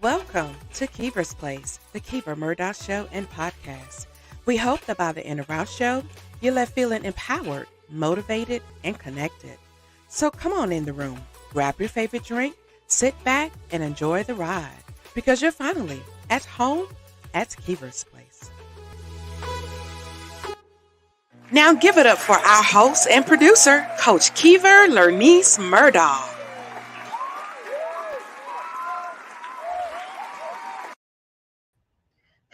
Welcome to Keever's Place, the Keever Murdaugh Show and podcast. We hope that by the end of our show, you're left feeling empowered, motivated, and connected. So come on in the room, grab your favorite drink, sit back, and enjoy the ride, because you're finally at home at Keever's Place. Now give it up for our host and producer, Coach Keever Murdaugh.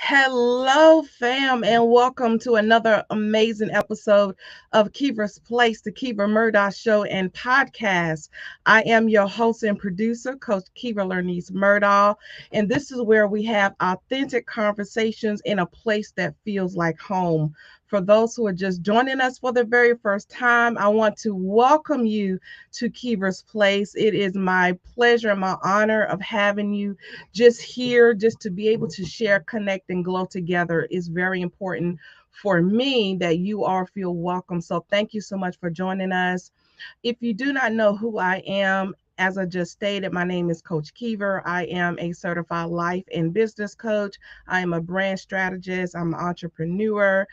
Hello, fam, and welcome to another amazing episode of Keever's Place, the Keever Murdaugh Show and podcast. I am your host and producer, Coach Keever Murdaugh, and this is where we have authentic conversations in a place that feels like home. For those who are just joining us for the very first time, I want to welcome you to Keever's Place. It is my pleasure and my honor of having you just here, just to be able to share, connect, and glow together is very important for me that you all feel welcome. So thank you so much for joining us. If you do not know who I am, as I just stated, my name is Coach Keever. I am a certified life and business coach. I am a brand strategist. I'm an entrepreneur.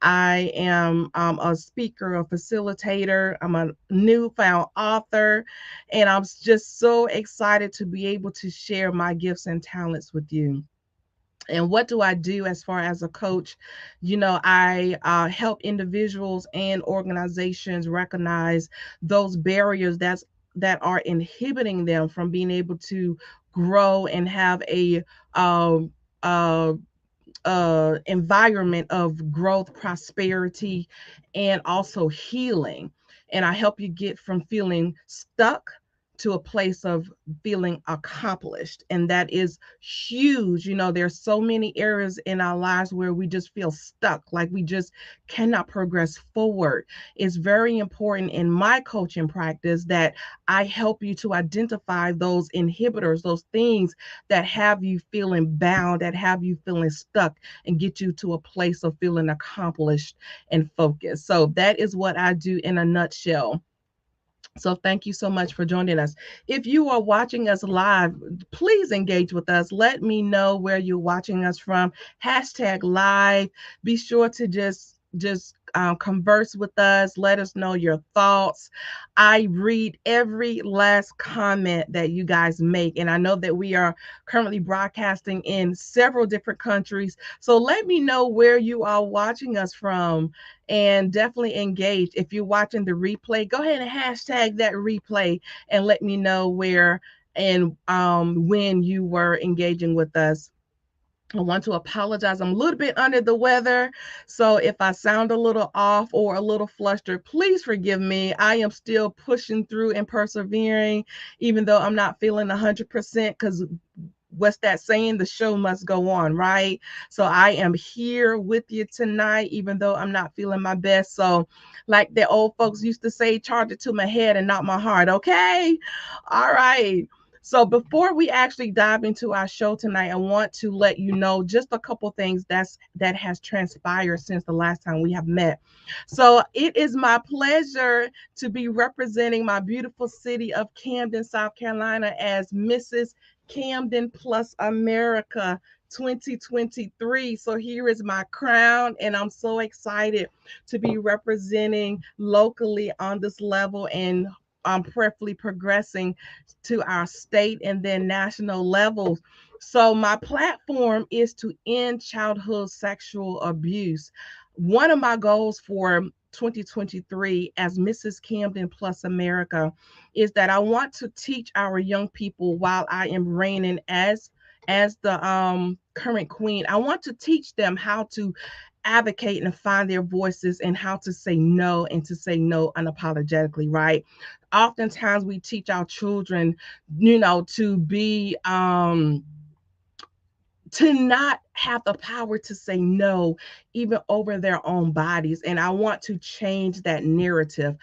I am a speaker, a facilitator. I'm a newfound author, and I'm just so excited to be able to share my gifts and talents with you. And what do I do as far as a coach? I help individuals and organizations recognize those barriers that are inhibiting them from being able to grow and have a uh, environment of growth, prosperity, and also healing. And I help you get from feeling stuck to a place of feeling accomplished. And that is huge. There's so many areas in our lives where we just feel stuck, like we just cannot progress forward. It's very important in my coaching practice that I help you to identify those inhibitors, those things that have you feeling bound, that have you feeling stuck, and get you to a place of feeling accomplished and focused. So that is what I do in a nutshell. So thank you so much for joining us. If you are watching us live, please engage with us. Let me know where you're watching us from. #live. Be sure to just converse with us. Let us know your thoughts. I read every last comment that you guys make, and I know that we are currently broadcasting in several different countries. So let me know where you are watching us from, and definitely engage. If you're watching the replay, go ahead and hashtag that replay and let me know where and when you were engaging with us. I want to apologize. I'm a little bit under the weather, so if I sound a little off or a little flustered, please forgive me. I am still pushing through and persevering, even though I'm not feeling 100%, because what's that saying? The show must go on, right? So I am here with you tonight, even though I'm not feeling my best. So like the old folks used to say, charge it to my head and not my heart. Okay. All right. So before we actually dive into our show tonight, I want to let you know just a couple things that has transpired since the last time we have met. So it is my pleasure to be representing my beautiful city of Camden, South Carolina, as Mrs. Camden Plus America 2023. So here is my crown, and I'm so excited to be representing locally on this level, and prayerfully progressing to our state and then national levels. So my platform is to end childhood sexual abuse. One of my goals for 2023 as Mrs. Camden Plus America is that I want to teach our young people while I am reigning as the current queen. I want to teach them how to advocate and find their voices, and how to say no, and to say no unapologetically, right? Oftentimes we teach our children, to be to not have the power to say no even over their own bodies. And I want to change that narrative.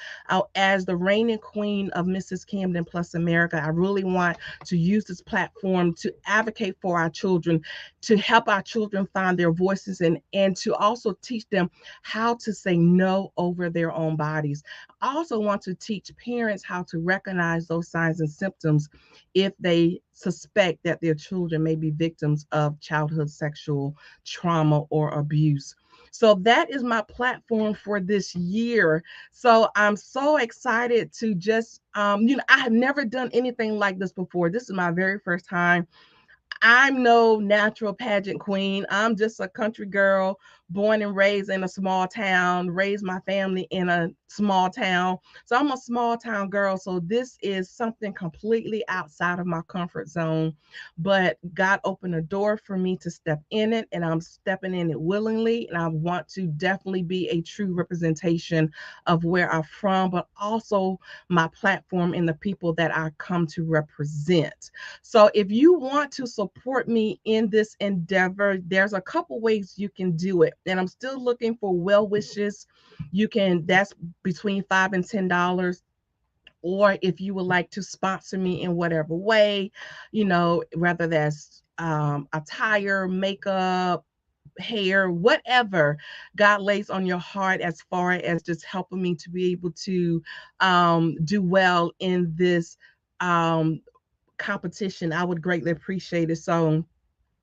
As the reigning queen of Mrs. Camden Plus America, I really want to use this platform to advocate for our children, to help our children find their voices, and to also teach them how to say no over their own bodies. I also want to teach parents how to recognize those signs and symptoms if they suspect that their children may be victims of childhood sexual trauma or abuse. So that is my platform for this year. So I'm so excited to just, I have never done anything like this before. This is my very first time. I'm no natural pageant queen. I'm just a country girl born and raised in a small town, raised my family in a small town. So I'm a small town girl. So this is something completely outside of my comfort zone. But God opened a door for me to step in it, and I'm stepping in it willingly. And I want to definitely be a true representation of where I'm from, but also my platform and the people that I come to represent. So if you want to support me in this endeavor, there's a couple ways you can do it. And I'm still looking for well wishes. That's between $5 and $10. Or if you would like to sponsor me in whatever way, whether that's attire, makeup, hair, whatever God lays on your heart, as far as just helping me to be able to do well in this um, competition, I would greatly appreciate it. So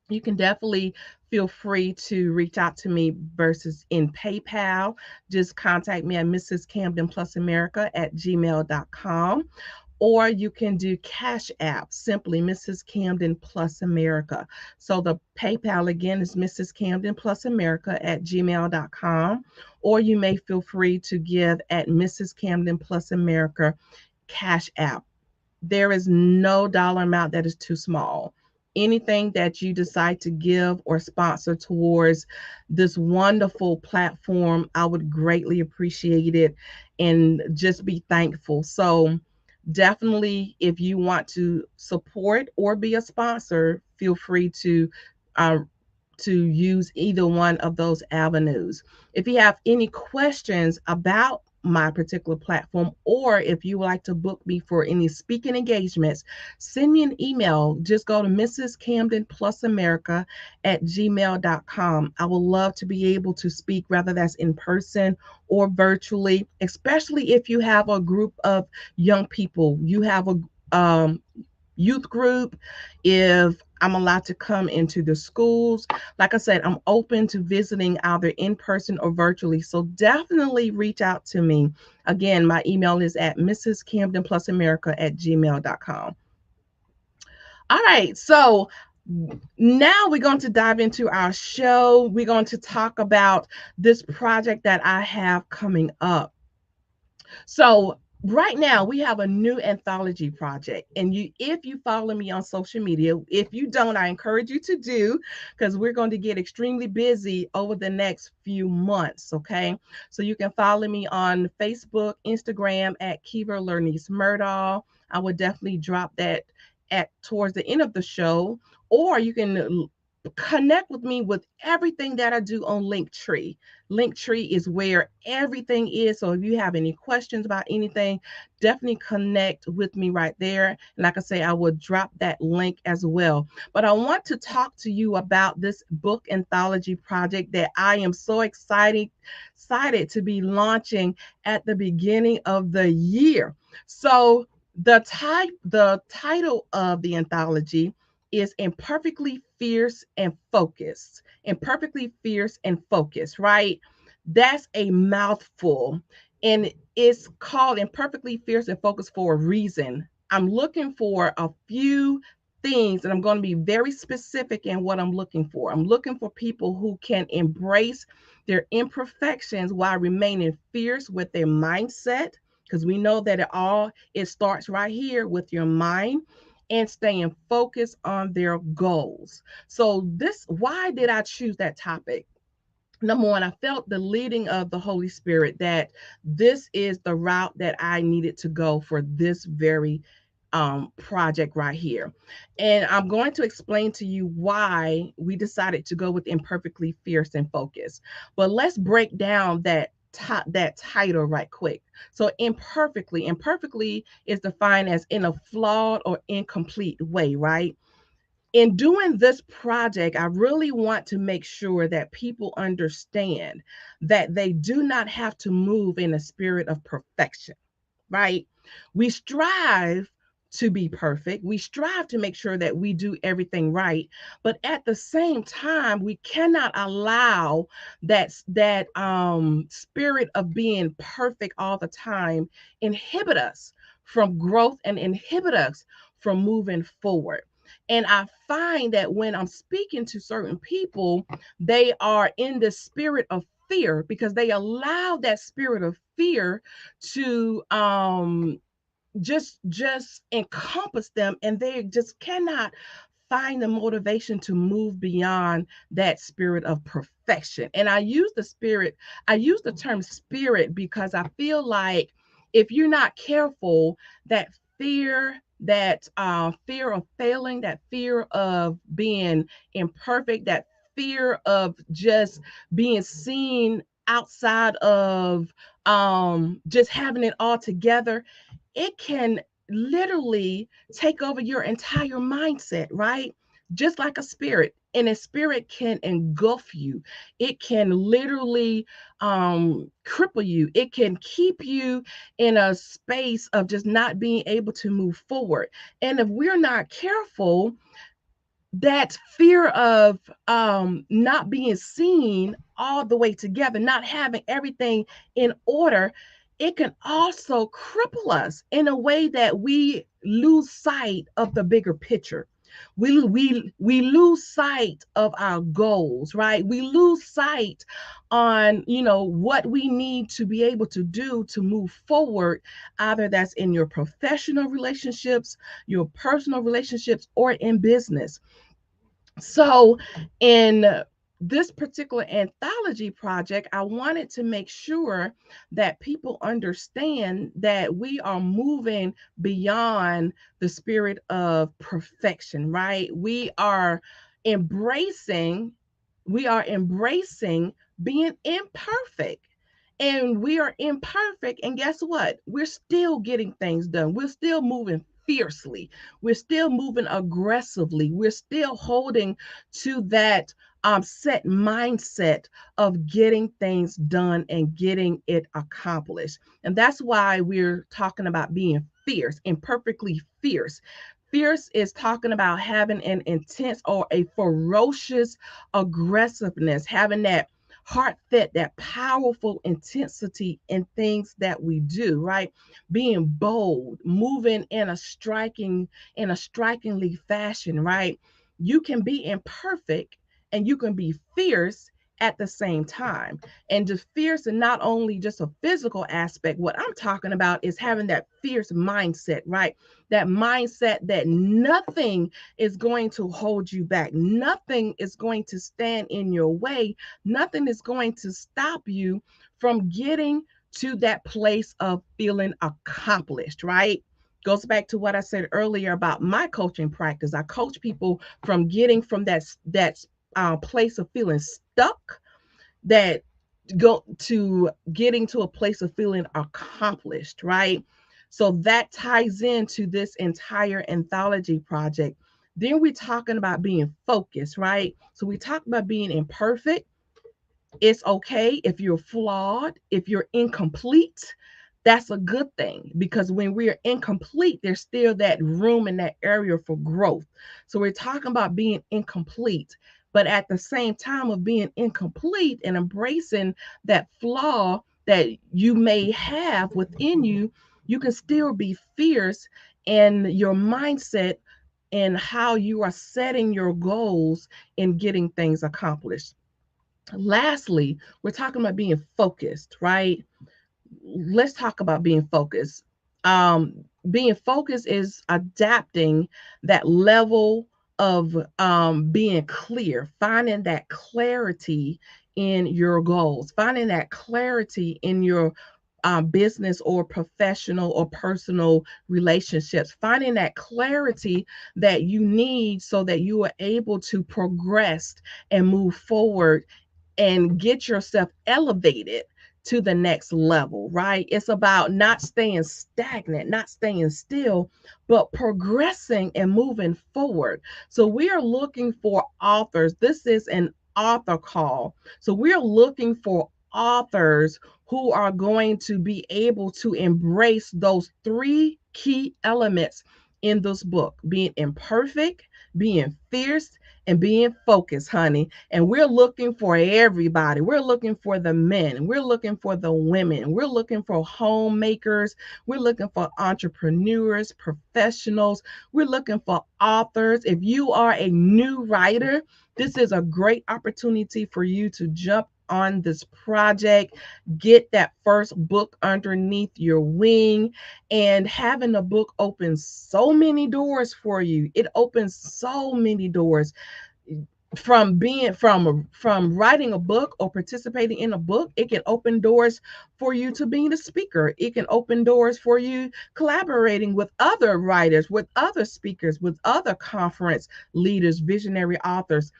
you can definitely feel free to reach out to me versus in PayPal. Just contact me at Mrs. Camden Plus America at gmail.com. Or you can do Cash App, simply Mrs. Camden Plus America. So the PayPal again is Mrs. Camden Plus America at gmail.com. Or you may feel free to give at Mrs. Camden Plus America Cash App. There is no dollar amount that is too small. Anything that you decide to give or sponsor towards this wonderful platform, I would greatly appreciate it and just be thankful. So, definitely, if you want to support or be a sponsor, feel free uh, to use either one of those avenues. If you have any questions about my particular platform, or if you would like to book me for any speaking engagements, send me an email. Just go to Mrs. Camden Plus America at gmail.com. I would love to be able to speak, whether that's in person or virtually, especially if you have a group of young people, you have a youth group, if I'm allowed to come into the schools. Like I said, I'm open to visiting either in person or virtually. So definitely reach out to me. Again, my email is at Mrs. Camden Plus America at gmail.com. All right. So now we're going to dive into our show. We're going to talk about this project that I have coming up. So right now we have a new anthology project, and if you follow me on social media, if you don't, I encourage you to do, because we're going to get extremely busy over the next few months. Okay, so you can follow me on Facebook, Instagram at Keever Murdaugh. I would definitely drop that at towards the end of the show, or you can connect with me with everything that I do on Linktree. Linktree is where everything is. So if you have any questions about anything, definitely connect with me right there. And like I say, I will drop that link as well. But I want to talk to you about this book anthology project that I am so excited to be launching at the beginning of the year. So the title of the anthology is Imperfectly Fierce and Focused. Imperfectly Fierce and Focused, right? That's a mouthful. And it's called Imperfectly Fierce and Focused for a reason. I'm looking for a few things, and I'm going to be very specific in what I'm looking for. I'm looking for people who can embrace their imperfections while remaining fierce with their mindset, because we know that it starts right here with your mind, and staying focused on their goals. So why did I choose that topic? Number one, I felt the leading of the Holy Spirit that this is the route that I needed to go for this very project right here. And I'm going to explain to you why we decided to go with Imperfectly Fierce and Focused. But let's break down that title right quick. So imperfectly is defined as in a flawed or incomplete way, right? In doing this project, I really want to make sure that people understand that they do not have to move in a spirit of perfection, right? We strive to be perfect. We strive to make sure that we do everything right, but at the same time, we cannot allow that spirit of being perfect all the time inhibit us from growth and inhibit us from moving forward. And I find that when I'm speaking to certain people, they are in the spirit of fear because they allow that spirit of fear to just encompass them, and they just cannot find the motivation to move beyond that spirit of perfection. And I use the term spirit because I feel like if you're not careful, that fear of failing, that fear of being imperfect, that fear of just being seen outside of just having it all together, it can literally take over your entire mindset, right? Just like a spirit. And a spirit can engulf you. It can literally cripple you. It can keep you in a space of just not being able to move forward. And if we're not careful, that fear of not being seen all the way together, not having everything in order, it can also cripple us in a way that we lose sight of the bigger picture. We lose sight of our goals, right? We lose sight on what we need to be able to do to move forward, either that's in your professional relationships, your personal relationships, or in business. So, in this particular anthology project, I wanted to make sure that people understand that we are moving beyond the spirit of perfection, right? Embracing, we are embracing being imperfect. And we are imperfect. And guess what? We're still getting things done. We're still moving fiercely. We're still moving aggressively. We're still holding to that set mindset of getting things done and getting it accomplished. And that's why we're talking about being fierce, imperfectly fierce. Fierce is talking about having an intense or a ferocious aggressiveness, having that heartfelt, that powerful intensity in things that we do, right? Being bold, moving in a strikingly fashion, right? You can be imperfect and you can be fierce at the same time. And just fierce and not only just a physical aspect. What I'm talking about is having that fierce mindset, right? That mindset that nothing is going to hold you back. Nothing is going to stand in your way. Nothing is going to stop you from getting to that place of feeling accomplished, right? Goes back to what I said earlier about my coaching practice. I coach people from getting from that place of feeling stuck, that go to getting to a place of feeling accomplished, right? So that ties into this entire anthology project. Then we're talking about being focused, right? So we talk about being imperfect. It's okay if you're flawed, if you're incomplete. That's a good thing because when we're incomplete, there's still that room in that area for growth. So we're talking about being incomplete, but at the same time of being incomplete and embracing that flaw that you may have within you, you can still be fierce in your mindset and how you are setting your goals and getting things accomplished. Lastly, we're talking about being focused, right? Let's talk about being focused. Being focused is adapting that level of being clear, finding that clarity in your goals, finding that clarity in your business or professional or personal relationships, finding that clarity that you need so that you are able to progress and move forward and get yourself elevated to the next level, right? It's about not staying stagnant, not staying still, but progressing and moving forward. So we are looking for authors. This is an author call. So we're looking for authors who are going to be able to embrace those three key elements in this book: being imperfect, being fierce, and being focused, honey. And we're looking for everybody. We're looking for the men. We're looking for the women. We're looking for homemakers. We're looking for entrepreneurs, professionals. We're looking for authors. If you are a new writer, this is a great opportunity for you to jump on this project, get that first book underneath your wing, and having a book opens so many doors for you. It opens so many doors from being from writing a book or participating in a book. It can open doors for you to being a speaker. It can open doors for you collaborating with other writers, with other speakers, with other conference leaders, visionary authors.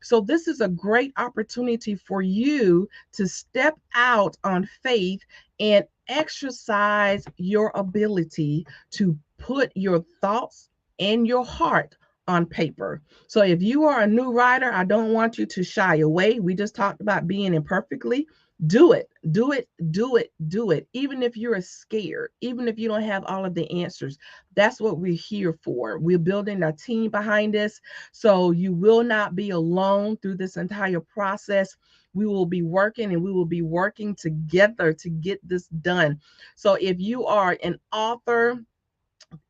So this is a great opportunity for you to step out on faith and exercise your ability to put your thoughts and your heart on paper. So if you are a new writer, I don't want you to shy away. We just talked about being imperfectly. Do it, do it, do it, do it. Even if you're scared, even if you don't have all of the answers, that's what we're here for. We're building a team behind this. So you will not be alone through this entire process. We will be working and we will be working together to get this done. So if you are an author,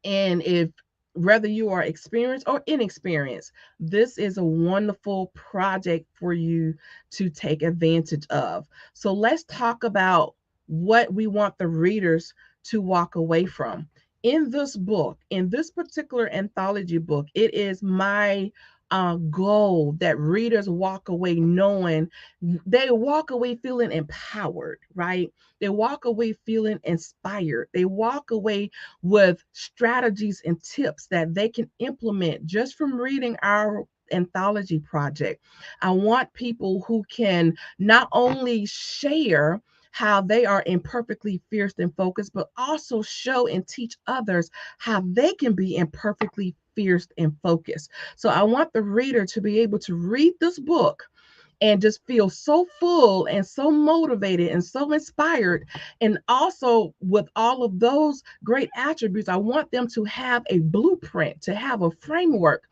and if whether you are experienced or inexperienced, this is a wonderful project for you to take advantage of. So let's talk about what we want the readers to walk away from. In this book, in this particular anthology book, it is my goal that readers walk away knowing, they walk away feeling empowered, right? They walk away feeling inspired. They walk away with strategies and tips that they can implement just from reading our anthology project. I want people who can not only share how they are imperfectly fierce and focused, but also show and teach others how they can be imperfectly fierce and focused. So I want the reader to be able to read this book and just feel so full and so motivated and so inspired. And also, with all of those great attributes, I want them to have a blueprint, to have a framework,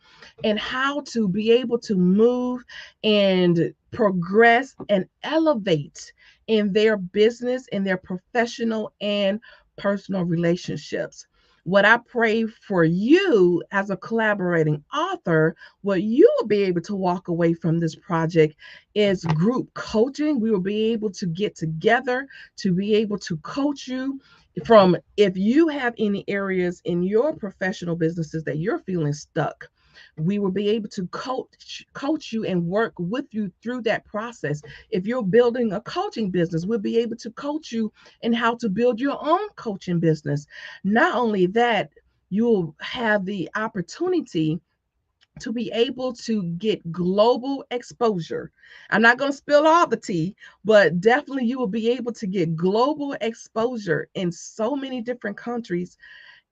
and how to be able to move and progress and elevate in their business, in their professional and personal relationships. What I pray for you as a collaborating author, what you will be able to walk away from this project is group coaching. We will be able to get together to be able to coach you from, if you have any areas in your professional businesses that you're feeling stuck, we will be able to coach you and work with you through that process. If you're building a coaching business, we'll be able to coach you in how to build your own coaching business. Not only that, you'll have the opportunity to be able to get global exposure. I'm not going to spill all the tea, but definitely you will be able to get global exposure in so many different countries.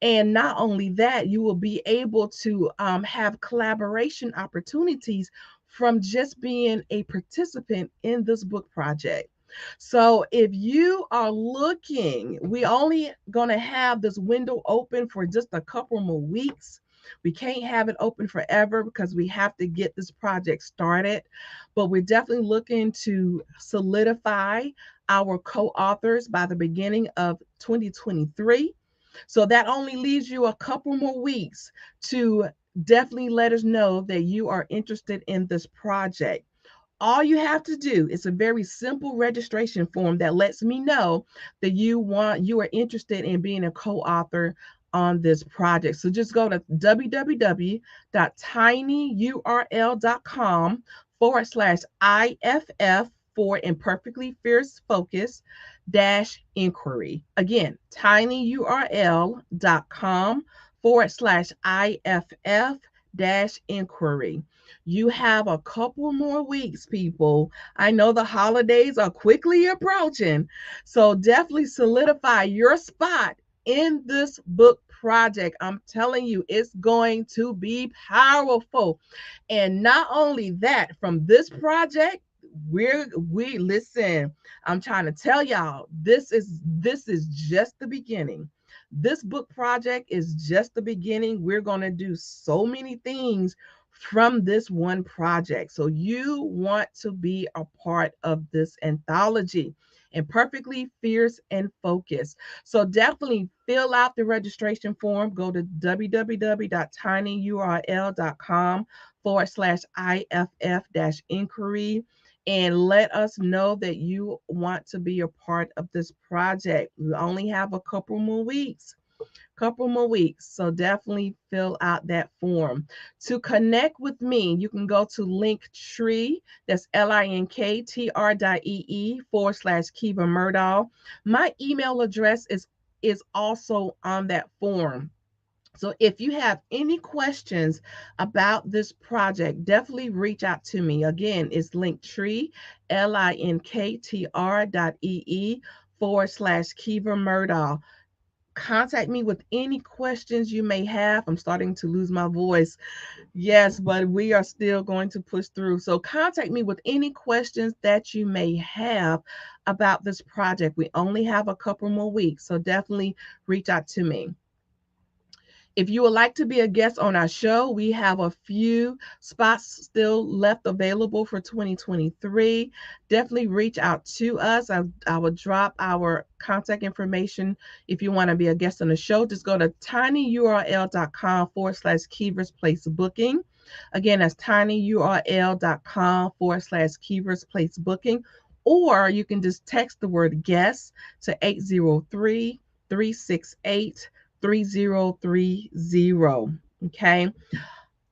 And not only that, you will be able to have collaboration opportunities from just being a participant in this book project. So if you are looking, we only going to have this window open for just a couple more weeks. We can't have it open forever because we have to get this project started. But we're definitely looking to solidify our co-authors by the beginning of 2023. So that only leaves you a couple more weeks to definitely let us know that you are interested in this project. All you have to do is a very simple registration form that lets me know that you are interested in being a co-author on this project. So just go to www.tinyurl.com/IFF for Imperfectly Fierce Focus, inquiry. Again, tinyurl.com/IFF-inquiry. You have a couple more weeks, people. I know the holidays are quickly approaching, so definitely solidify your spot in this book project. I'm telling you, it's going to be powerful. And not only that, from this project, we listen. I'm trying to tell y'all, this is just the beginning. This book project is just the beginning. We're going to do so many things from this one project. So you want to be a part of this anthology, Imperfectly Fierce and Focused. So definitely fill out the registration form. Go to www.tinyurl.com/IFF-inquiry and let us know that you want to be a part of this project. We only have a couple more weeks. So definitely fill out that form. To connect with me, you can go to Linktree. That's linktr.ee/Keever Murdaugh. My email address is also on that form. So if you have any questions about this project, definitely reach out to me. Again, it's Linktree, linktr.ee/Keever Murdaugh. Contact me with any questions you may have. I'm starting to lose my voice. Yes, but we are still going to push through. So contact me with any questions that you may have about this project. We only have a couple more weeks, so definitely reach out to me. If you would like to be a guest on our show, we have a few spots still left available for 2023. Definitely reach out to us. I will drop our contact information if you want to be a guest on the show. Just go to tinyurl.com/Keever's Place Booking. Again, that's tinyurl.com/Keever's Place Booking. Or you can just text the word guest to 803-368-3030. Okay.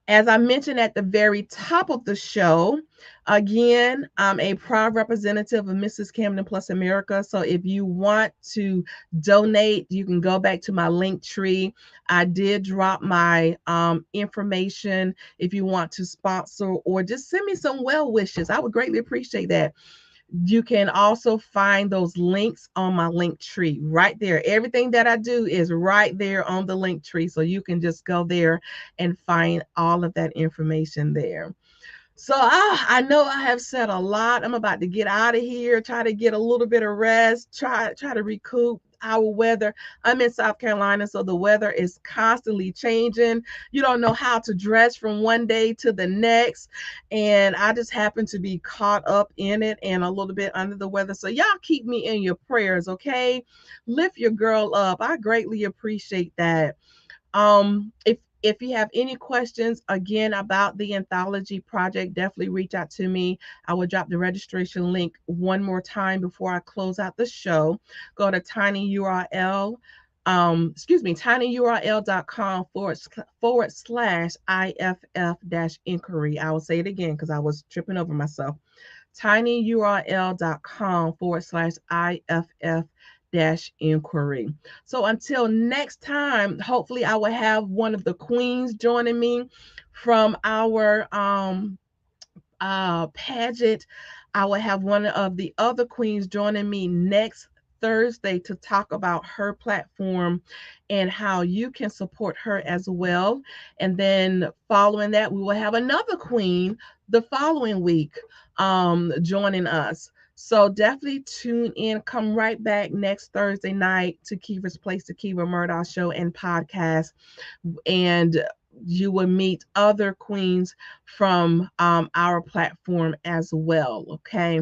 As I mentioned at the very top of the show, again, I'm a proud representative of Mrs. Camden Plus America. So if you want to donate, you can go back to my Linktree. I did drop my information if you want to sponsor or just send me some well wishes. I would greatly appreciate that. You can also find those links on my Linktree right there. Everything that I do is right there on the Linktree. So you can just go there and find all of that information there. So I know I have said a lot. I'm about to get out of here, try to get a little bit of rest, try to recoup. Our weather, I'm in South Carolina, so the weather is constantly changing. You don't know how to dress from one day to the next, and I just happen to be caught up in it and a little bit under the weather. So y'all keep me in your prayers, okay? Lift your girl up. I greatly appreciate that. If you have any questions, again, about the anthology project, definitely reach out to me. I will drop the registration link one more time before I close out the show. Go to tinyurl.com/IFF-inquiry. I will say it again because I was tripping over myself. tinyurl.com/IFF-inquiry. So until next time, hopefully I will have one of the queens joining me from our pageant. I will have one of the other queens joining me next Thursday to talk about her platform and how you can support her as well. And then following that, we will have another queen the following week joining us. So definitely tune in. Come right back next Thursday night to Keever's Place, the Keever Murdaugh Show and podcast. And you will meet other queens from our platform as well. Okay.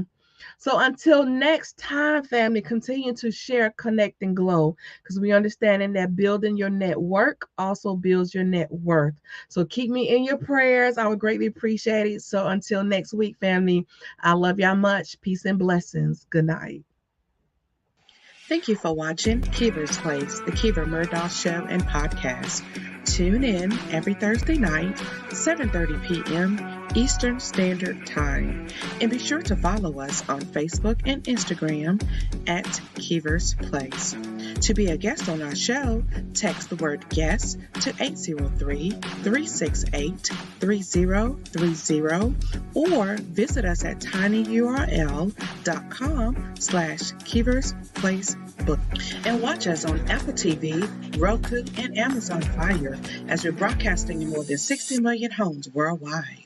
So until next time, family, continue to share, connect, and glow, because we understanding that building your network also builds your net worth. So keep me in your prayers. I would greatly appreciate it. So until next week, family, I love y'all much. Peace and blessings. Good night. Thank you for watching Keever's Place, the Keever Murdaugh Show and podcast. Tune in every Thursday night, 7:30 p.m. Eastern Standard Time. And be sure to follow us on Facebook and Instagram at Keever's Place. To be a guest on our show, text the word guest to 803-368-3030 or visit us at tinyurl.com/Keever's Place Book. And watch us on Apple TV, Roku, and Amazon Fire as we're broadcasting in more than 60 million homes worldwide.